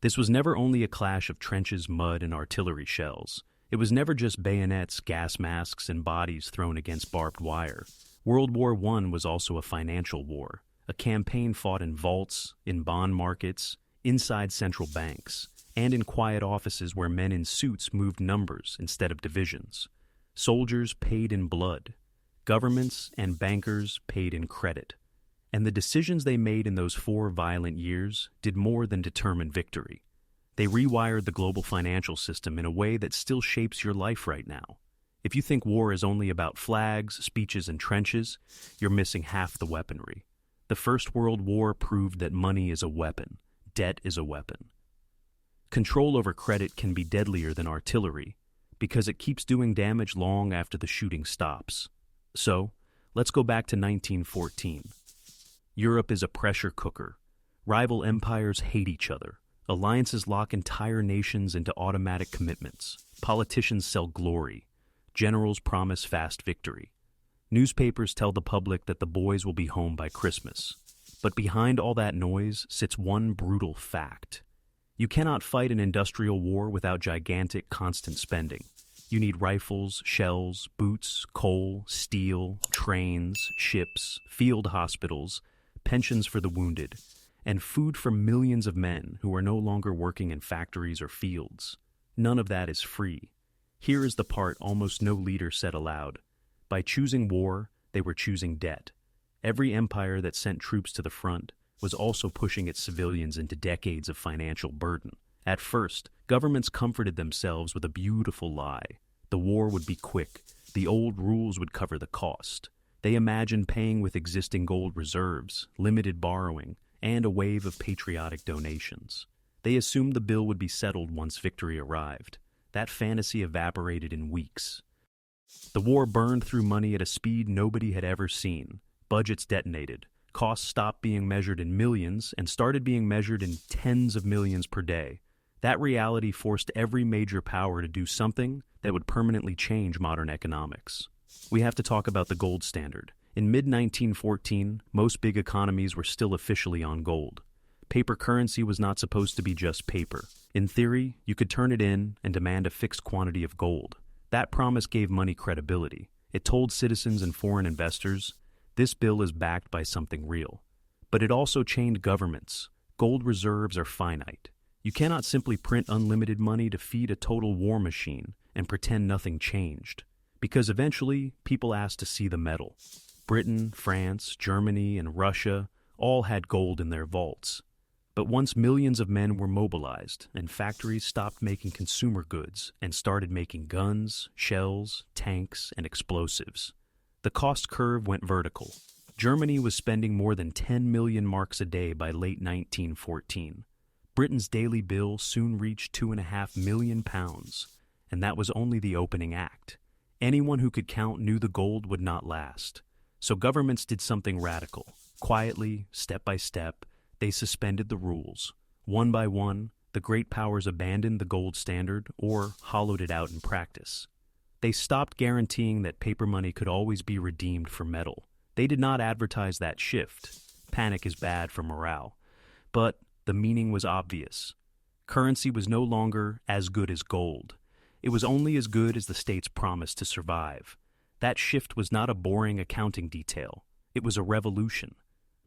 This was never only a clash of trenches, mud, and artillery shells. It was never just bayonets, gas masks, and bodies thrown against barbed wire. World War I was also a financial war, a campaign fought in vaults, in bond markets, inside central banks, and in quiet offices where men in suits moved numbers instead of divisions. Soldiers paid in blood. Governments and bankers paid in credit. And the decisions they made in those 4 violent years did more than determine victory. They rewired the global financial system in a way that still shapes your life right now. If you think war is only about flags, speeches, and trenches, you're missing half the weaponry. The First World War proved that money is a weapon. Debt is a weapon. Control over credit can be deadlier than artillery because it keeps doing damage long after the shooting stops. So, let's go back to 1914. Europe is a pressure cooker. Rival empires hate each other. Alliances lock entire nations into automatic commitments. Politicians sell glory. Generals promise fast victory. Newspapers tell the public that the boys will be home by Christmas. But behind all that noise sits one brutal fact. You cannot fight an industrial war without gigantic, constant spending. You need rifles, shells, boots, coal, steel, trains, ships, field hospitals, pensions for the wounded, and food for millions of men who are no longer working in factories or fields. None of that is free. Here is the part almost no leader said aloud. By choosing war, they were choosing debt. Every empire that sent troops to the front was also pushing its civilians into decades of financial burden. At first, governments comforted themselves with a beautiful lie. The war would be quick. The old rules would cover the cost. They imagined paying with existing gold reserves, limited borrowing, and a wave of patriotic donations. They assumed the bill would be settled once victory arrived. That fantasy evaporated in weeks. The war burned through money at a speed nobody had ever seen. Budgets detonated. Costs stopped being measured in millions and started being measured in tens of millions per day. That reality forced every major power to do something that would permanently change modern economics. We have to talk about the gold standard. In mid-1914, most big economies were still officially on gold. Paper currency was not supposed to be just paper. In theory, you could turn it in and demand a fixed quantity of gold. That promise gave money credibility. It told citizens and foreign investors, this bill is backed by something real. But it also chained governments. Gold reserves are finite. You cannot simply print unlimited money to feed a total war machine and pretend nothing changed. Because eventually, people asked to see the metal. Britain, France, Germany, and Russia all had gold in their vaults. But once millions of men were mobilized and factories stopped making consumer goods and started making guns, shells, tanks, and explosives, the cost curve went vertical. Germany was spending more than 10 million marks a day by late 1914. Britain's daily bill soon reached £2.5 million, and that was only the opening act. Anyone who could count knew the gold would not last. So governments did something radical. Quietly, step by step, they suspended the rules. One by one, the great powers abandoned the gold standard or hollowed it out in practice. They stopped guaranteeing that paper money could always be redeemed for metal. They did not advertise that shift. Panic is bad for morale. But the meaning was obvious. Currency was no longer as good as gold. It was only as good as the state's promise to survive. That shift was not a boring accounting detail. It was a revolution.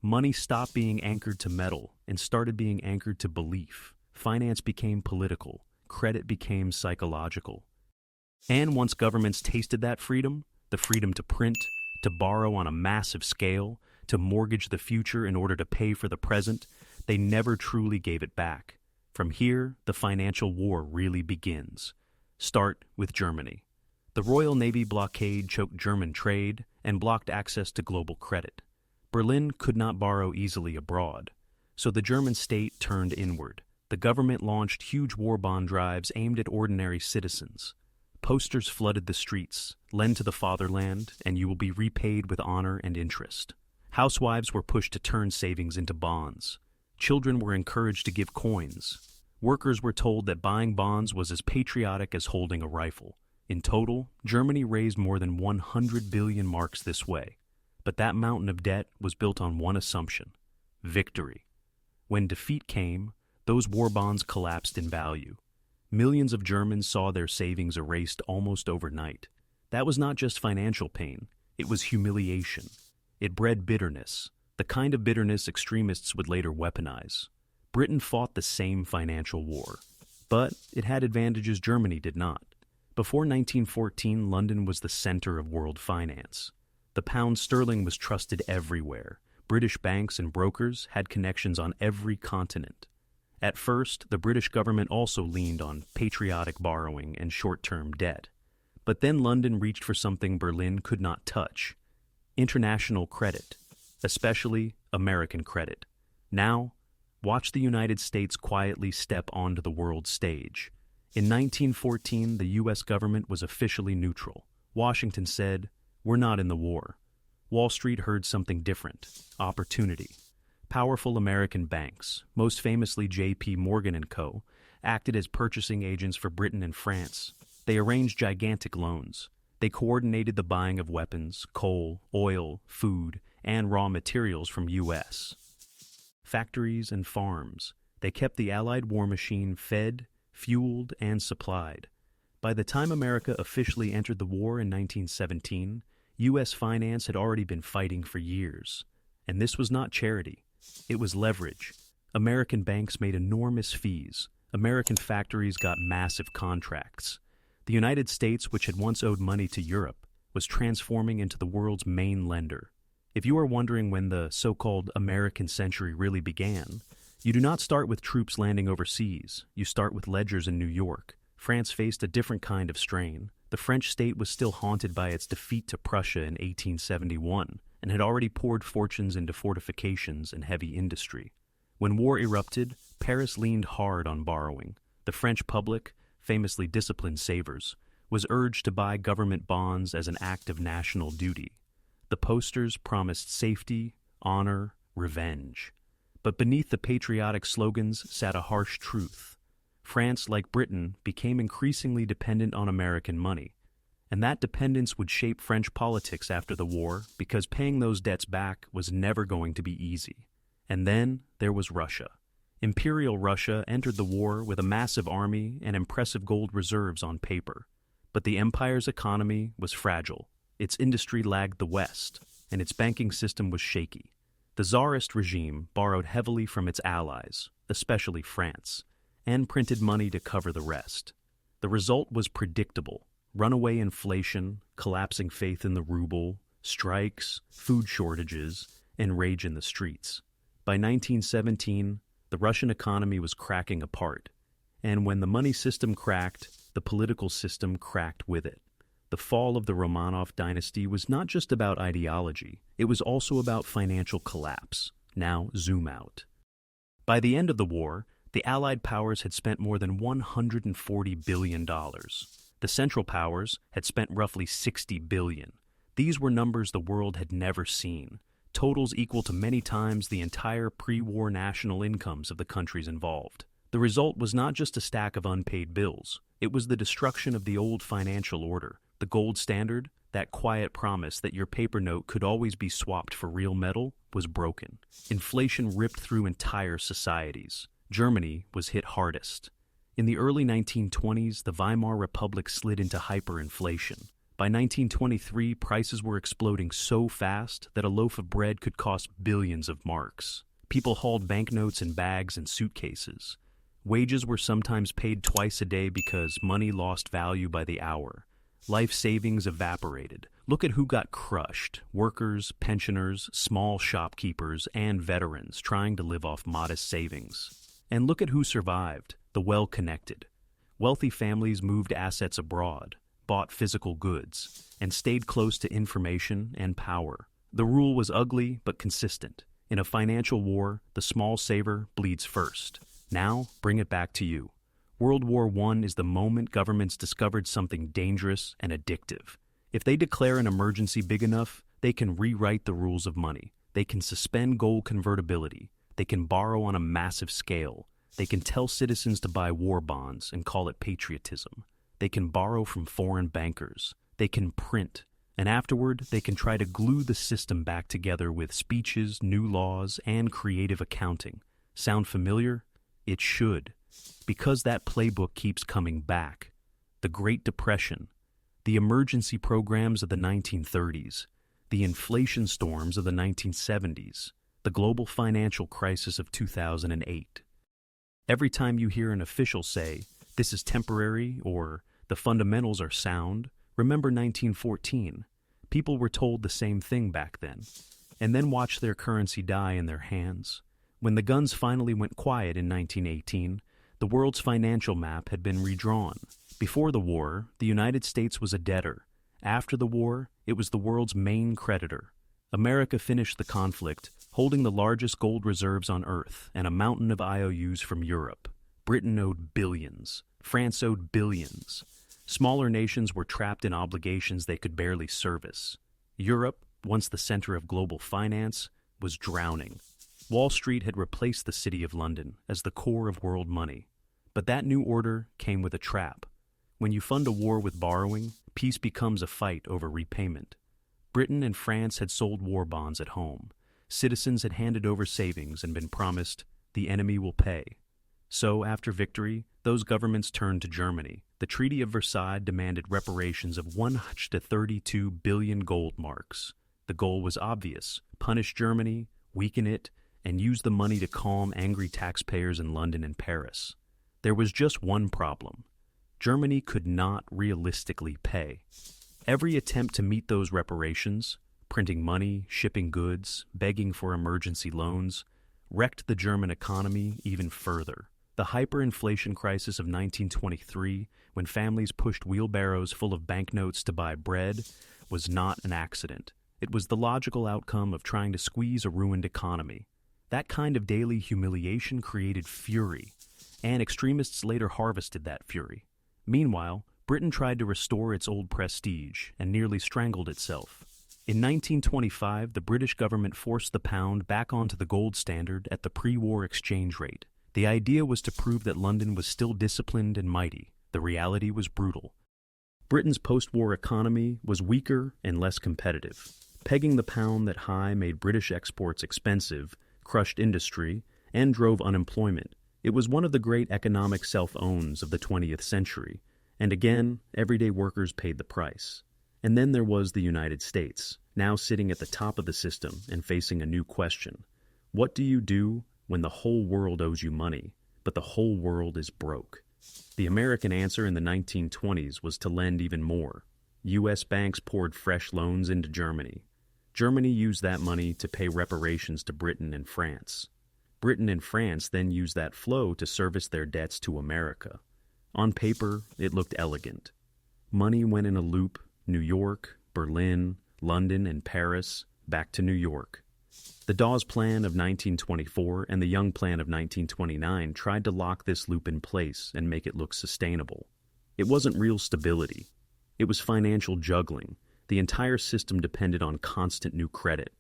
Money stopped being anchored to metal and started being anchored to belief. Finance became political. Credit became psychological. And once governments tasted that freedom, the freedom to print, to borrow on a massive scale, to mortgage the future in order to pay for the present, they never truly gave it back. From here, the financial war really begins. Start with Germany. The Royal Navy blockade choked German trade and blocked access to global credit. Berlin could not borrow easily abroad, so the German state turned inward. The government launched huge war bond drives aimed at ordinary citizens. Posters flooded the streets, lend to the fatherland, and you will be repaid with honor and interest. Housewives were pushed to turn savings into bonds. Children were encouraged to give coins. Workers were told that buying bonds was as patriotic as holding a rifle. In total, Germany raised more than 100 billion marks this way. But that mountain of debt was built on one assumption: victory. When defeat came, those war bonds collapsed in value. Millions of Germans saw their savings erased almost overnight. That was not just financial pain, it was humiliation. It bred bitterness, the kind of bitterness extremists would later weaponize. Britain fought the same financial war, but it had advantages Germany did not. Before 1914, London was the center of world finance. The pound sterling was trusted everywhere. British banks and brokers had connections on every continent. At first, the British government also leaned on patriotic borrowing and short-term debt. But then London reached for something Berlin could not touch: international credit, especially American credit. Now, watch the United States quietly step onto the world stage. In 1914, the U.S. government was officially neutral. Washington said, "We're not in the war." Wall Street heard something different: opportunity. Powerful American banks, most famously J.P. Morgan & Co., acted as purchasing agents for Britain and France. They arranged gigantic loans. They coordinated the buying of weapons, coal, oil, food, and raw materials from U.S. factories and farms. They kept the Allied war machine fed, fueled, and supplied. By the time America officially entered the war in 1917, U.S. finance had already been fighting for years. And this was not charity. It was leverage. American banks made enormous fees. American factories got massive contracts. The United States, which had once owed money to Europe, was transforming into the world's main lender. If you are wondering when the so-called American century really began, you do not start with troops landing overseas. You start with ledgers in New York. France faced a different kind of strain. The French state was still haunted by its defeat to Prussia in 1871 and had already poured fortunes into fortifications and heavy industry. When war erupted, Paris leaned hard on borrowing. The French public, famously disciplined savers, was urged to buy government bonds as an act of national duty. The posters promised safety, honor, revenge. But beneath the patriotic slogans sat a harsh truth. France, like Britain, became increasingly dependent on American money. And that dependence would shape French politics after the war, because paying those debts back was never going to be easy. And then there was Russia. Imperial Russia entered the war with a massive army and impressive gold reserves on paper. But the empire's economy was fragile. Its industry lagged the West, and its banking system was shaky. The Tsarist regime borrowed heavily from its allies, especially France, and printed money to cover the rest. The result was predictable: runaway inflation, collapsing faith in the ruble, strikes, food shortages, and rage in the streets. By 1917, the Russian economy was cracking apart, and when the money system cracked, the political system cracked with it. The fall of the Romanov dynasty was not just about ideology, it was also about financial collapse. Now zoom out. By the end of the war, the Allied powers had spent more than $140 billion. The Central Powers had spent roughly $60 billion. These were numbers the world had never seen, totals equal to many times the entire pre-war national incomes of the countries involved. The result was not just a stack of unpaid bills. It was the destruction of the old financial order. The gold standard, that quiet promise that your paper note could always be swapped for real metal, was broken. Inflation ripped through entire societies. Germany was hit hardest. In the early 1920s, the Weimar Republic slid into hyperinflation. By 1923, prices were exploding so fast that a loaf of bread could cost billions of marks. People hauled banknotes in bags and suitcases. Wages were sometimes paid twice a day because money lost value by the hour. Life savings evaporated. Look at who got crushed: workers, pensioners, small shopkeepers, and veterans trying to live off modest savings. And look at who survived: the well-connected. Wealthy families moved assets abroad, bought physical goods, and stayed close to information and power. The rule was ugly but consistent. In a financial war, the small saver bleeds first. Now, bring it back to you. World War I is the moment governments discovered something dangerous and addictive. If they declare an emergency big enough, they can rewrite the rules of money. They can suspend gold convertibility. They can borrow on a massive scale. They can tell citizens to buy war bonds and call it patriotism. They can borrow from foreign bankers. They can print. And afterward, they can try to glue the system back together with speeches, new laws, and creative accounting. Sound familiar? It should, because that playbook keeps coming back. The Great Depression, the emergency programs of the 1930s, the inflation storms of the 1970s, the global financial crisis of 2008. Every time you hear an official say, "This is temporary," or "The fundamentals are sound," remember 1914. People were told the same thing back then, and then watched their currency die in their hands. When the guns finally went quiet in 1918, the world's financial map had been redrawn. Before the war, the United States was a debtor. After the war, it was the world's main creditor. America finished the conflict, holding the largest gold reserves on Earth and a mountain of IOUs from Europe. Britain owed billions. France owed billions. Smaller nations were trapped in obligations they could barely service. Europe, once the center of global finance, was drowning. Wall Street had replaced the City of London as the core of world money. But that new order came with a trap. When you fund a war with borrowing, peace becomes a fight over repayment. Britain and France had sold war bonds at home. Citizens had handed over savings and been promised, "The enemy will pay." So, after victory, those governments turned to Germany. The Treaty of Versailles demanded reparations of 132 billion gold marks. The goal was obvious: punish Germany, weaken it, and use the money to calm angry taxpayers in London and Paris. There was just one problem. Germany could not realistically pay. Every attempt to meet those reparations, printing money, shipping goods, begging for emergency loans, wrecked the German economy even further. The hyperinflation crisis of 1923, when families pushed wheelbarrows full of banknotes to buy bread, was not an accident. It was the logical outcome of trying to squeeze a ruined economy. That kind of daily humiliation created fury, and extremists later harvested that fury. Meanwhile, Britain tried to restore its old prestige and nearly strangled itself. In 1925, the British government forced the pound back onto the gold standard at the pre-war exchange rate. The idea was to prove that London was still disciplined and mighty. The reality was brutal. Britain's post-war economy was weaker and less competitive. Pegging the pound that high made British exports expensive, crushed industry, and drove unemployment. It was one of the great economic self-owns of the 20th century, and again, everyday workers paid the price. And then there was the United States, now sitting at the top of the system and facing a new question. What do you do when the whole world owes you money, but the whole world is broke? The American answer in the 1920s was to lend even more. U.S. banks poured fresh loans into Germany. Germany used that money to pay reparations to Britain and France. Britain and France then used that flow to service their debts to America. On paper, it looked elegant. Money went in a loop: New York, Berlin, London, and Paris, back to New York. The Dawes Plan of 1924 and the Young Plan of 1929 tried to lock this loop in place and make it look sustainable. It wasn't real stability. It was financial juggling. The entire system depended on constant new credit.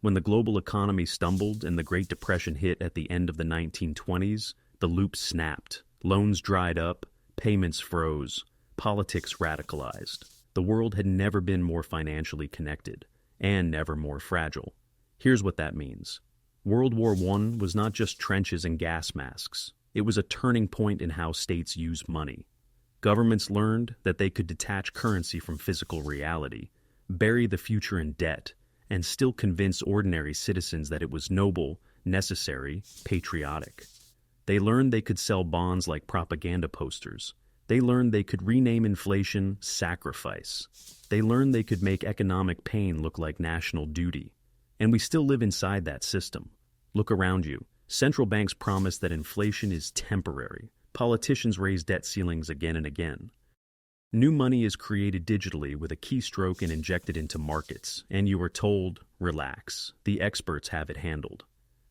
When the global economy stumbled and the Great Depression hit at the end of the 1920s, the loop snapped. Loans dried up, payments froze, politics radicalized. The world had never been more financially connected, and never more fragile. Here's what that means. World War I was not just trenches and gas masks. It was a turning point in how states use money. Governments learned that they could detach currency from physical reality, bury the future in debt, and still convince ordinary citizens that it was noble, necessary, patriotic. They learned they could sell bonds like propaganda posters. They learned they could rename inflation sacrifice. They learned they could make economic pain look like national duty. And we still live inside that system. Look around you. Central banks promise that inflation is temporary. Politicians raise debt ceilings again and again. New money is created digitally with a keystroke and injected into markets, and you are told, relax, the experts have it handled.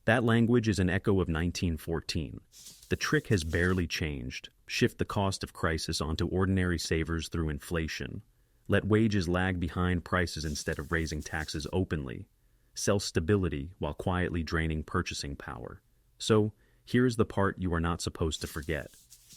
That language is an echo of 1914. The trick has barely changed. Shift the cost of crisis onto ordinary savers through inflation. Let wages lag behind prices instead of raising taxes openly. Sell stability while quietly draining purchasing power. So, here's the part you are not supposed to forget.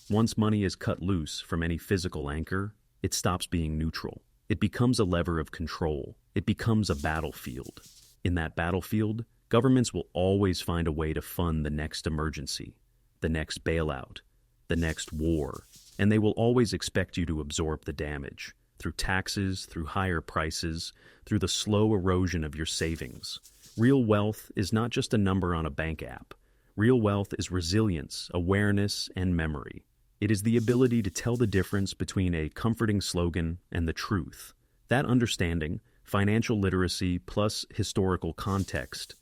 Once money is cut loose from any physical anchor, it stops being neutral. It becomes a lever of control. It becomes a battlefield. In that battlefield, governments will always find a way to fund the next emergency. the next bailout, the next war, and they will always expect you to absorb the damage through taxes, through higher prices, through the slow erosion of your savings. Real wealth is not just a number on a bank app. Real wealth is resilience, awareness, and memory. It is the ability to tell the difference between a comforting slogan and the truth. That understanding, financial literacy plus historical context,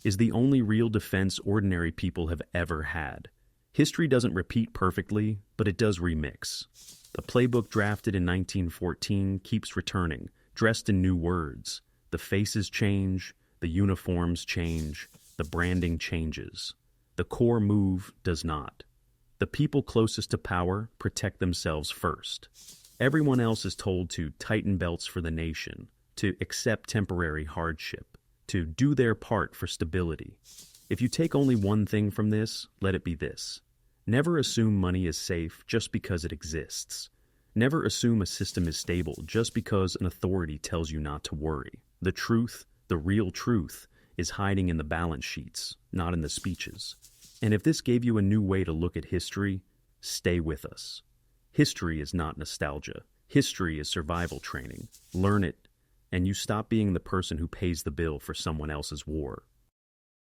is the only real defense ordinary people have ever had. History doesn't repeat perfectly, but it does remix. The playbook drafted in 1914 keeps returning, dressed in new words. The faces change, the uniforms change, the branding changes. The core move does not. The people closest to power protect themselves first. Everyone else is told to tighten belts for the nation, to accept temporary hardship, to do their part for stability. If you take only one thing from this, let it be this. Never assume money is safe just because it exists. Never assume a system is stable just because an authority tells you not to worry. The truth, the real truth, is hiding in the balance sheets, not in the speeches. And if this gave you a new way to look at history, stay with us. History is not nostalgia. History is survival training. Learn it, and you stop being the person who pays the bill for someone else's war.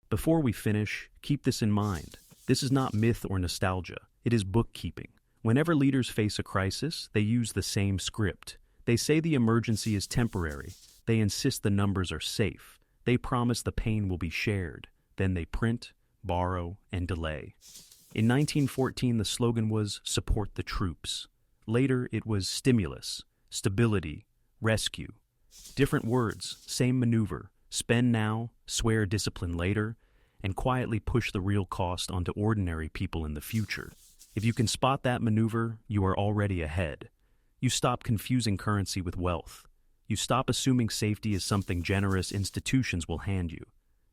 Before we finish, keep this in mind. This is not myth or nostalgia. It is bookkeeping. Whenever leaders face a crisis, they use the same script. They say the emergency is temporary. They insist the numbers are safe. They promise the pain will be shared. Then they print, borrow, and delay. In 1914, the slogan was "Support the troops." Later, it was stimulus, stability, rescue. Different words, same maneuver. Spend now, swear discipline later, and quietly push the real cost onto ordinary people in the future. If you can spot that maneuver, you are already ahead. You stop confusing currency with wealth. You stop assuming safety is something generous institutions will hand you.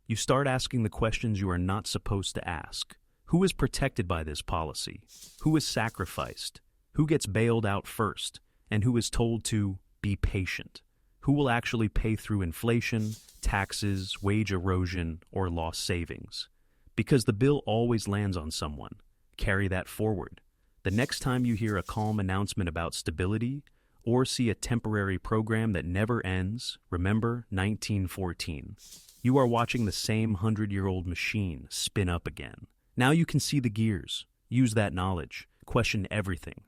You start asking the questions you are not supposed to ask. Who is protected by this policy? Who is sacrificed? Who gets bailed out first? And who is told to be patient? Who will actually pay through inflation, taxes, wage erosion, or lost savings? Because the bill always lands on someone. Carry that forward. The next time you hear a calm announcement about stability, or see a temporary program that never ends, remember 1914. You are watching the same 100-year-old machine spin up again. Now you can see the gears. Use that knowledge. Question everything.